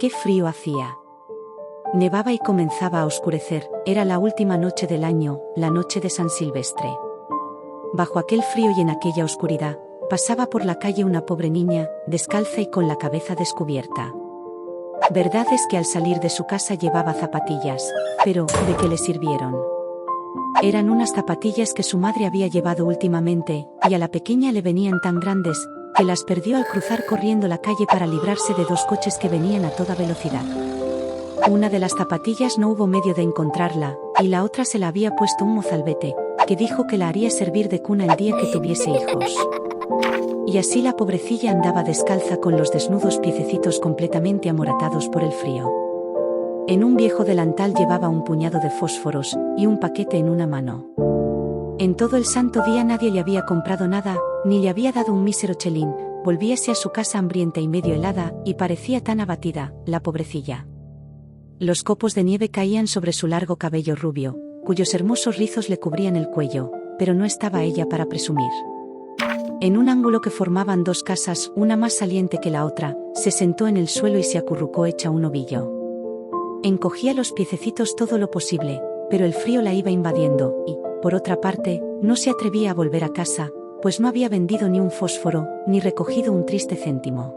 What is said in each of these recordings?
¡Qué frío hacía! Nevaba y comenzaba a oscurecer. Era la última noche del año, la noche de San Silvestre. Bajo aquel frío y en aquella oscuridad, pasaba por la calle una pobre niña, descalza y con la cabeza descubierta. Verdad es que al salir de su casa llevaba zapatillas, pero ¿de qué le sirvieron? Eran unas zapatillas que su madre había llevado últimamente, y a la pequeña le venían tan grandes, que las perdió al cruzar corriendo la calle para librarse de dos coches que venían a toda velocidad. Una de las zapatillas no hubo medio de encontrarla, y la otra se la había puesto un mozalbete, que dijo que la haría servir de cuna el día que tuviese hijos. Y así la pobrecilla andaba descalza con los desnudos piececitos completamente amoratados por el frío. En un viejo delantal llevaba un puñado de fósforos, y un paquete en una mano. En todo el santo día nadie le había comprado nada, ni le había dado un mísero chelín. Volvíase a su casa hambrienta y medio helada, y parecía tan abatida, la pobrecilla. Los copos de nieve caían sobre su largo cabello rubio, cuyos hermosos rizos le cubrían el cuello, pero no estaba ella para presumir. En un ángulo que formaban dos casas, una más saliente que la otra, se sentó en el suelo y se acurrucó hecha un ovillo. Encogía los piececitos todo lo posible, pero el frío la iba invadiendo, y, por otra parte, no se atrevía a volver a casa, pues no había vendido ni un fósforo, ni recogido un triste céntimo.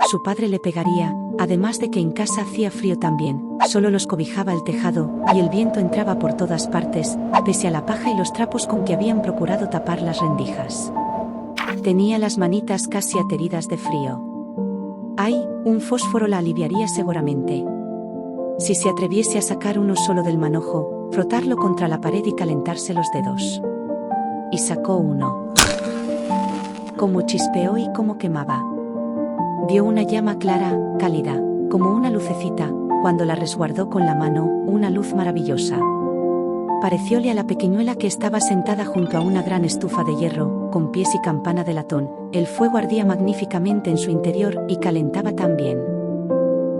Su padre le pegaría, además de que en casa hacía frío también, solo los cobijaba el tejado, y el viento entraba por todas partes, pese a la paja y los trapos con que habían procurado tapar las rendijas. Tenía las manitas casi ateridas de frío. ¡Ay! Un fósforo la aliviaría seguramente. Si se atreviese a sacar uno solo del manojo, frotarlo contra la pared y calentarse los dedos. Y sacó uno. Como chispeó y como quemaba. Dio una llama clara, cálida, como una lucecita, cuando la resguardó con la mano, una luz maravillosa. Parecióle a la pequeñuela que estaba sentada junto a una gran estufa de hierro, con pies y campana de latón. El fuego ardía magníficamente en su interior y calentaba también.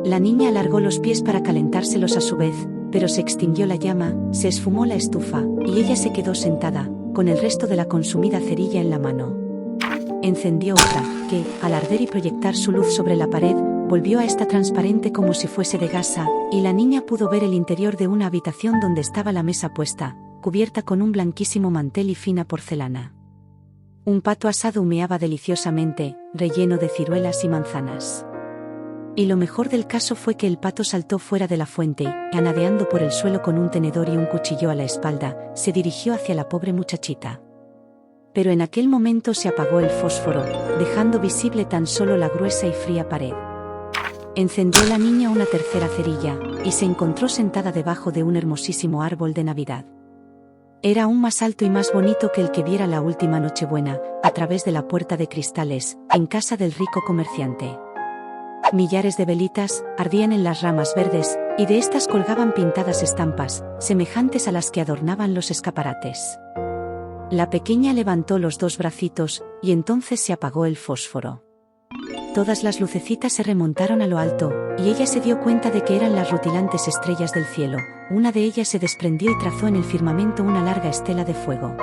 La niña alargó los pies para calentárselos a su vez, pero se extinguió la llama, se esfumó la estufa, y ella se quedó sentada, con el resto de la consumida cerilla en la mano. Encendió otra, que, al arder y proyectar su luz sobre la pared, volvió a esta transparente como si fuese de gasa, y la niña pudo ver el interior de una habitación donde estaba la mesa puesta, cubierta con un blanquísimo mantel y fina porcelana. Un pato asado humeaba deliciosamente, relleno de ciruelas y manzanas. Y lo mejor del caso fue que el pato saltó fuera de la fuente y, anadeando por el suelo con un tenedor y un cuchillo a la espalda, se dirigió hacia la pobre muchachita. Pero en aquel momento se apagó el fósforo, dejando visible tan solo la gruesa y fría pared. Encendió la niña una tercera cerilla, y se encontró sentada debajo de un hermosísimo árbol de Navidad. Era aún más alto y más bonito que el que viera la última Nochebuena, a través de la puerta de cristales, en casa del rico comerciante. Millares de velitas ardían en las ramas verdes, y de estas colgaban pintadas estampas, semejantes a las que adornaban los escaparates. La pequeña levantó los dos bracitos, y entonces se apagó el fósforo. Todas las lucecitas se remontaron a lo alto, y ella se dio cuenta de que eran las rutilantes estrellas del cielo. Una de ellas se desprendió y trazó en el firmamento una larga estela de fuego.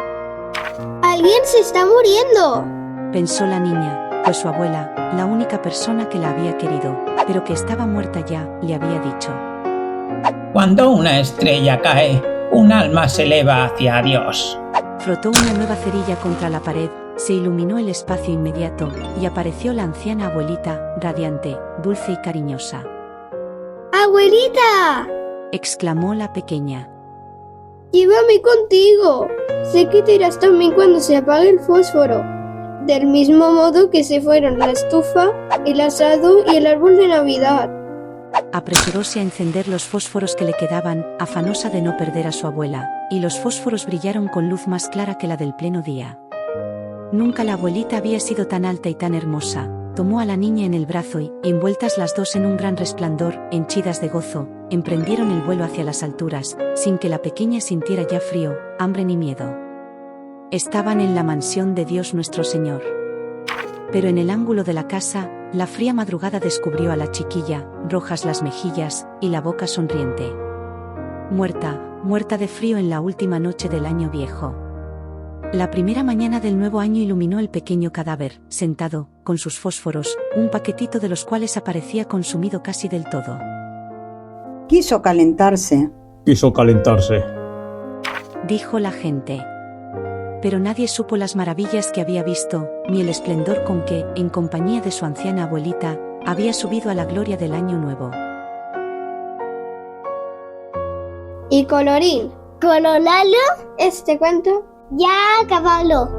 ¡Alguien se está muriendo!, pensó la niña, pues su abuela, la única persona que la había querido, pero que estaba muerta ya, le había dicho: Cuando una estrella cae, un alma se eleva hacia Dios. Frotó una nueva cerilla contra la pared, se iluminó el espacio inmediato, y apareció la anciana abuelita, radiante, dulce y cariñosa. ¡Abuelita!, exclamó la pequeña. ¡Llévame contigo! Sé que te irás también cuando se apague el fósforo. Del mismo modo que se fueron la estufa, el asado y el árbol de Navidad. Apresuróse a encender los fósforos que le quedaban, afanosa de no perder a su abuela, y los fósforos brillaron con luz más clara que la del pleno día. Nunca la abuelita había sido tan alta y tan hermosa. Tomó a la niña en el brazo y, envueltas las dos en un gran resplandor, henchidas de gozo, emprendieron el vuelo hacia las alturas, sin que la pequeña sintiera ya frío, hambre ni miedo. Estaban en la mansión de Dios nuestro Señor. Pero en el ángulo de la casa, la fría madrugada descubrió a la chiquilla, rojas las mejillas, y la boca sonriente. Muerta, muerta de frío en la última noche del año viejo. La primera mañana del nuevo año iluminó el pequeño cadáver, sentado, con sus fósforos, un paquetito de los cuales aparecía consumido casi del todo. Quiso calentarse. Quiso calentarse. Dijo la gente. Pero nadie supo las maravillas que había visto, ni el esplendor con que, en compañía de su anciana abuelita, había subido a la gloria del año nuevo. Y colorín coloralo, este cuento ya acabalo.